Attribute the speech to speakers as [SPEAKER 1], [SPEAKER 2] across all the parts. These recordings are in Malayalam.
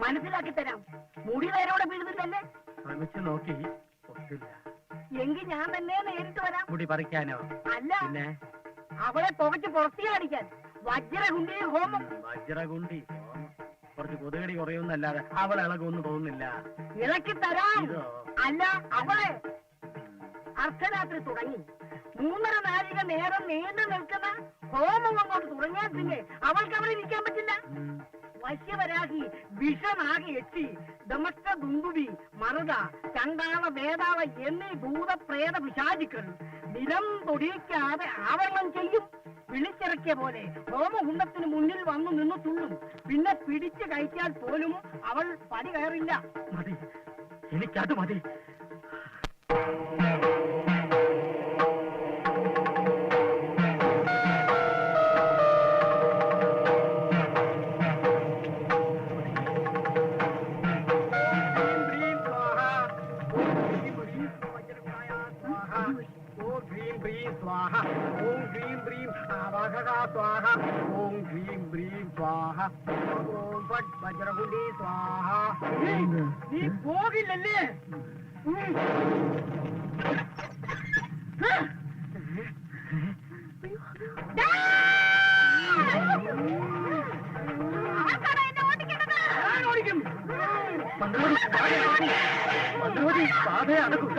[SPEAKER 1] മനസ്സിലാക്കി തരാം. മുടി നേരോടെ വീഴുന്നില്ലല്ലേ?
[SPEAKER 2] ശ്രമിച്ചു നോക്കി, ഒത്തില്ല.
[SPEAKER 1] എങ്കിൽ ഞാൻ തന്നെ നേരിട്ട് വരാം.
[SPEAKER 2] മുടി പറിക്കാനോ?
[SPEAKER 1] അല്ല,
[SPEAKER 2] പിന്നെ
[SPEAKER 1] അവളെ പുകച്ച് പുറത്തിയാടിക്കാൻ. വജ്രകുണ്ടി ഹോമം.
[SPEAKER 2] വജ്രകുണ്ടി ഹോമം കുറച്ച് കൊതുകടി കുറയുന്നല്ലാതെ അവൾ ഇളകൊന്നും തോന്നുന്നില്ല.
[SPEAKER 1] ഇളക്കി തരാം.
[SPEAKER 2] ഇതോ?
[SPEAKER 1] അല്ല, അവളെ അർദ്ധരാത്രി തുടങ്ങി 3.5 നാഴിക നേരം നീണ്ടു നിൽക്കുന്ന ഹോമം അങ്ങോട്ട് തുടങ്ങിയാൽ പിന്നെ അവൾക്ക് അവിടെ ഇരിക്കാൻ പറ്റില്ല. വശ്യവരാഹി, വിഷനാഗി, എട്ടി, ദമക്ക, ദുന്ദുബി, മറുത, ചണ്ടാള, വേതാള എന്നീ ഭൂതപ്രേത പിശാചുക്കൾ നിലം തൊടിയിക്കാതെ ആവരണം ചെയ്യും. വിളിച്ചിറക്കിയ പോലെ ഹോമകുണ്ടത്തിന് മുന്നിൽ വന്നു നിന്ന് തുള്ളും. പിന്നെ പിടിച്ചു കഴിച്ചാൽ പോലും അവൾ പടി കയറില്ല.
[SPEAKER 2] മതി, എനിക്കത് മതി. स्वाहा ओम ह्रीं ब्रीं आवाहका स्वाहा ओम ह्रीं ब्रीं स्वाहा ओम फट वज्रकुंडी स्वाहा.
[SPEAKER 1] നീ പോകില്ലല്ലേ?
[SPEAKER 2] മന്ത്രവാദി ബാധയെ അടക്കും.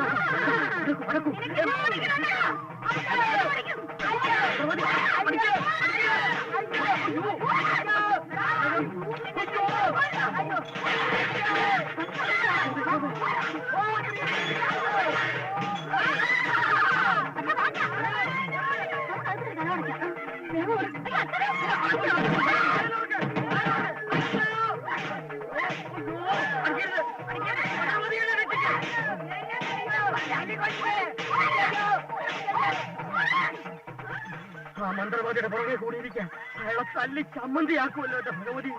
[SPEAKER 2] ആ മന്ത്രവാദിയുടെ പുറകെ കൂടിയിരിക്കാൻ അയാളെ തല്ലി ചമ്മന്തിയാക്കുമല്ലോ എന്റെ ഭഗവതി.